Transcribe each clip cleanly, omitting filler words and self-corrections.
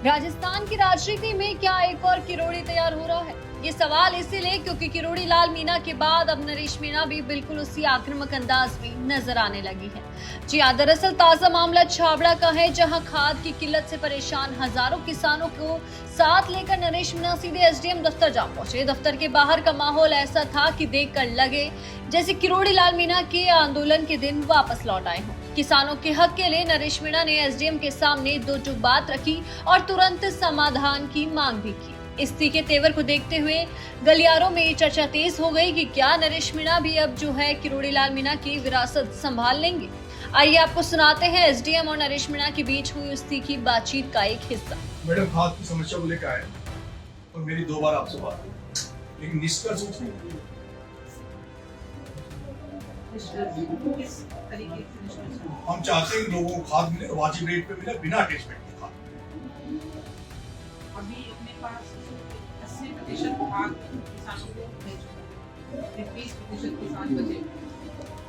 राजस्थान की राजनीति में क्या एक और किरोड़ी तैयार हो रहा है? ये सवाल इसीलिए क्योंकि किरोड़ी लाल मीणा के बाद अब नरेश मीणा भी बिल्कुल उसी आक्रामक अंदाज में नजर आने लगी है। जी हाँ, दरअसल ताजा मामला छाबड़ा का है, जहां खाद की किल्लत से परेशान हजारों किसानों को साथ लेकर नरेश मीणा सीधे एसडीएम दफ्तर जा पहुंचे। दफ्तर के बाहर का माहौल ऐसा था कि देखकर लगे जैसे किरोड़ी लाल मीणा के आंदोलन के दिन वापस लौट आए हों। किसानों के हक के लिए नरेश मीणा ने एसडीएम के सामने दो टूक बात रखी और तुरंत समाधान की मांग भी की। इस तीखे तेवर को देखते हुए गलियारों में चर्चा तेज हो गई कि क्या नरेश मीणा भी अब जो है किरोड़ी लाल मीणा की विरासत संभाल लेंगे। आइए आपको सुनाते हैं एसडीएम और नरेश मीणा के बीच हुई उस तीखी बातचीत का एक हिस्सा। मैडम खाद की समस्या को लेकर आए और मेरी 2 बार आपसे बात हुई, लेकिन निष्कर्ष कुछ नहीं हुआ। हम चाहते हैं लोगों को खाद मिले, वाजिब रेट पे मिले, बिना अटैचमेंट के खाद। अभी अपने पास 80% खाद किसानों को मिल चुका है, 20% किसान बचे,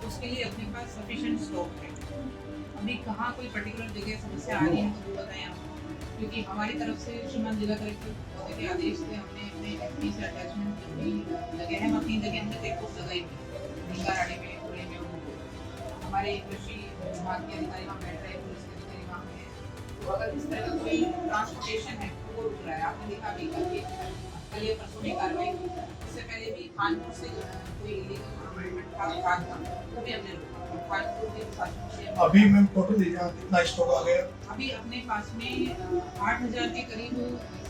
उसके लिए अपने पास सफिशिएंट स्टॉक है। अभी कहाँ कोई पर्टिकुलर जगह समस्या आ रही है तो बताएं आप, क्योंकि हमारी तरफ से श्रीमान जिला कलेक्टर के आदेश से हमने अपने एफपी से अटैचमेंट लगे हैं। 3 जगह हमने चेक पोस्ट लगाई थी, ढींगाराड़ी में, पुणे में, हमारे कृषि विभाग के अधिकारी वहाँ बैठ रहे हैं, पुलिस के अधिकारी वहाँ हैं। तो अगर इस तरह का कोई ट्रांसपोर्टेशन है वो रुक रहा है, आपने देखा भी कल या परसों में कार्रवाई की। इससे पहले भी कानपुर से कोई इलीगल खाद था, वो भी हमने रोका। कानपुर के प्रशासन से अभी मैम टोटल कितना स्टॉक आ गया? अभी अपने पास में 8,000 के करीब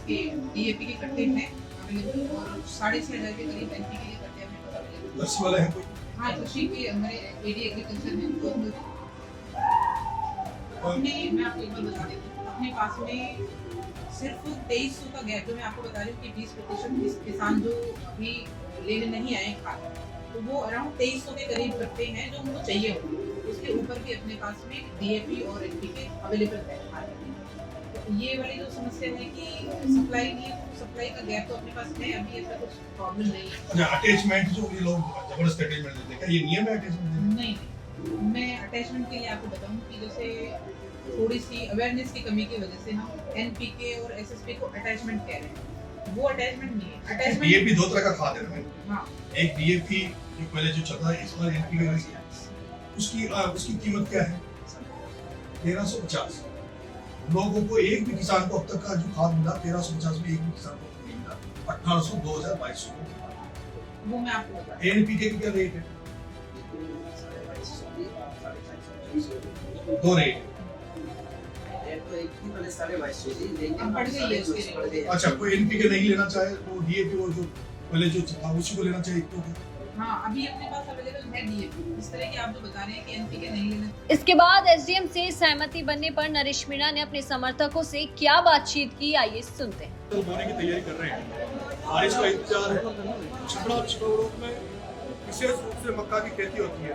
के डीएपी के कट्टे हैं अवेलेबल और 6,500 के करीब एनपीके के कट्टे अपने पास अवेलेबल। कृषि वाले हैं कोई? हाँ, कृषि के हमारे एडी एग्रीकल्चर में तो अपने मैं आपको एक बार बता देती हूँ, अपने पास में सिर्फ 2300 का गैप, जो मैं आपको बता रही हूँ कि 20% किसान जो अभी लेने नहीं आए खाद, तो वो अराउंड 2300 के करीब करते हैं जो उनको चाहिए होंगे। उसके ऊपर भी अपने पास में डीएपी और एनपीके अवेलेबल है खाद। तो ये वाली जो समस्या है कि सप्लाई नहीं है, तो सप्लाई का गैप तो अपने पास है, अभी ऐसा कुछ प्रॉब्लम नहीं है। अच्छा, अटैचमेंट जो ये लोग जबरदस्त अटैचमेंट देते हैं, क्या ये नियम है अटैचमेंट देने? नहीं, मैं अटैचमेंट के लिए आपको बताऊं कि जैसे थोड़ी सी अवेयरनेस की कमी की वजह से हम एनपीके और एसएसपी को अटैचमेंट कह रहे हैं, वो अटैचमेंट नहीं है। अटैचमेंट डीएपी 2 तरह का खाद है ना। हाँ, एक डीएपी जो पहले जो चल रहा है, इस बार एनपीके उसकी कीमत क्या है? 1350। लोगों को एक भी किसान को अब तक का जो खाद मिला 1350 में एक भी किसान को नहीं मिला। 1800, 2000, 2200 वो मैं आपको बता एनपीके की क्या रेट है? 2 रेट। अच्छा, कोई एनपीके नहीं लेना चाहे तो डीएपी और जो पहले जो था उसी को लेना चाहिए तो? हाँ, अभी अपने पास अवेलेबल है डीएपी। इस तरह के आप जो बता रहे हैं कि एनपीके नहीं लेना। इसके बाद एसडीएम से सहमति बनने पर नरेश मीणा ने अपने समर्थकों से क्या बातचीत की, आइए सुनते हैं। तो बोने की तैयारी कर रहे हैं, बारिश का इंतजार है। छपड़ा में विशेष रूप से मक्का की खेती होती है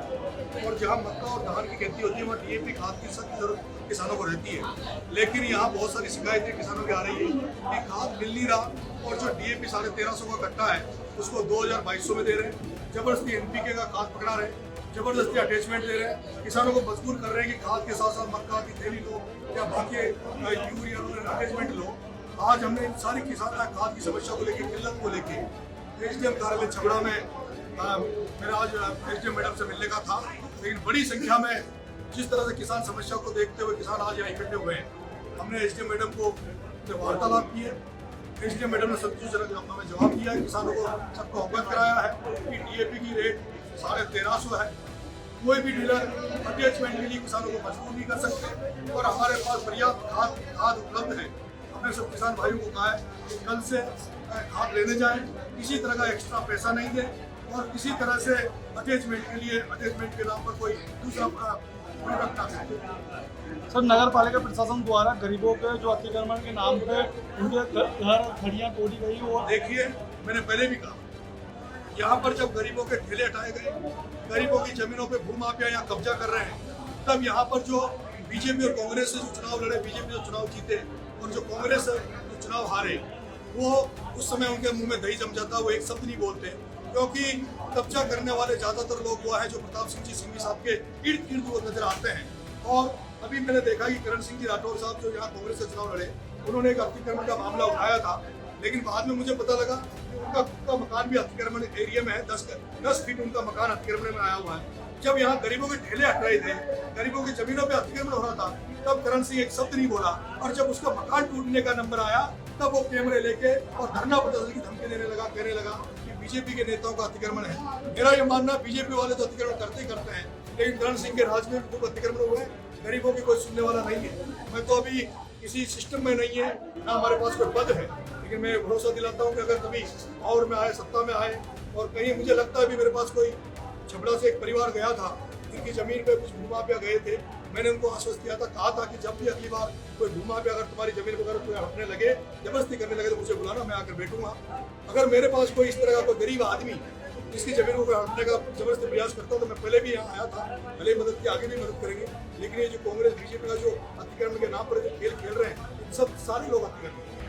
और जहाँ मक्का और धान की खेती होती है वहाँ डीएपी खाद की सख्त जरूरत किसानों को रहती है। लेकिन यहाँ बहुत सारी शिकायतें किसानों की आ रही है कि खाद मिल नहीं रहा और जो डीएपी 1350 का कट्टा है उसको 2000-2200 में दे रहे हैं। जबरदस्ती एनपीके का खाद पकड़ा रहे हैं, जबरदस्ती अटैचमेंट दे रहे हैं, किसानों को मजबूर कर रहे हैं कि खाद के साथ साथ मक्का की थैली लो या बाकी यूरिया अटैचमेंट लो। आज हमने इन सारी किसान खाद की समस्या को लेकर, किल्लत को लेकर एसडीएम कार्यालय छपड़ा में मेरा आज एसडीएम मैडम से मिलने का था, लेकिन बड़ी संख्या में जिस तरह से किसान समस्या को देखते हुए किसान आज यहाँ इकट्ठे हुए हैं, हमने एसडीएम मैडम को वार्तालाप की है। एसडीएम मैडम ने संतोषजनक हमें जवाब दिया है, किसानों को सबको अवगत कराया है कि डीएपी की रेट 1350 है। कोई भी डीलर अटैचमेंट के लिए किसानों को मजबूर नहीं कर सकते और हमारे पास पर्याप्त खाद उपलब्ध है। हमने सब किसान भाइयों को कहा है कि कल से खाद लेने जाएं, किसी तरह का एक्स्ट्रा पैसा नहीं दें और किसी तरह से अटैचमेंट के नाम पर कोई दूसरा प्रोडक्ट ना दें। सर, नगर पालिका प्रशासन द्वारा गरीबों के जो अतिक्रमण के नाम पे उनके घर खड़ियाँ तोड़ी गई, वो देखिए, मैंने पहले भी कहा, यहाँ पर जब गरीबों के ठेले हटाए गए, गरीबों की जमीनों पे भूमाफिया यहाँ कब्जा कर रहे हैं, तब यहाँ पर जो बीजेपी और कांग्रेस से जो चुनाव लड़े, बीजेपी जो चुनाव जीते और जो कांग्रेस से जो चुनाव हारे, वो उस समय उनके मुंह में दही जम जाता, वो एक शब्द नहीं बोलते, क्योंकि कब्जा करने वाले ज्यादातर लोग वो है जो प्रताप सिंह जी सिंघवी साहब के इर्द गिर्द वो नजर आते हैं। और अभी मैंने देखा कि करण सिंह जी राठौर साहब जो यहाँ कांग्रेस से चुनाव लड़े, उन्होंने एक अतिक्रमण का मामला उठाया था, लेकिन बाद में मुझे पता लगा कि उनका खुद का मकान भी अतिक्रमण एरिया में है। 10 फीट उनका मकान अतिक्रमण में आया हुआ है। जब यहाँ गरीबों के ठेले हट रहे थे, गरीबों की जमीनों पे अतिक्रमण हो रहा था, तब करण सिंह एक शब्द नहीं बोला। और जब उसका मकान टूटने का नंबर आया, तब वो कैमरे लेके और धरना प्रदर्शन की धमकी देने लगा, कहने लगा कि बीजेपी के नेताओं का अतिक्रमण है। मेरा ये मानना, बीजेपी वाले तो अतिक्रमण करते ही करते हैं, लेकिन करण सिंह के राज में खूब अतिक्रमण हुए। गरीबों की कोई सुनने वाला नहीं है। मैं तो अभी किसी सिस्टम में नहीं है, ना हमारे पास कोई पद है, लेकिन मैं भरोसा दिलाता हूँ कि अगर कभी और में आए, सत्ता में आए, और कहीं मुझे लगता है भी मेरे पास कोई छपड़ा से एक परिवार गया था, जिनकी जमीन पे कुछ भूमाफिया गए थे, मैंने उनको आश्वस्त किया था, कहा था कि जब भी अगली बार कोई भूमाफिया अगर तुम्हारी जमीन वगैरह कोई हटने लगे, जबरदस्ती करने लगे, तो मुझे बुलाना, मैं आकर बैठूंगा। अगर मेरे पास कोई इस तरह का कोई गरीब आदमी जिसकी जमीन को हटने का जबरदस्ती प्रयास करता, तो मैं पहले भी यहाँ आया था, पहले मदद की, आगे भी मदद करेंगे। लेकिन ये जो कांग्रेस बीजेपी का जो अतिक्रमण के नाम पर जो खेल खेल रहे हैं, सब सारे लोग अतिक्रमण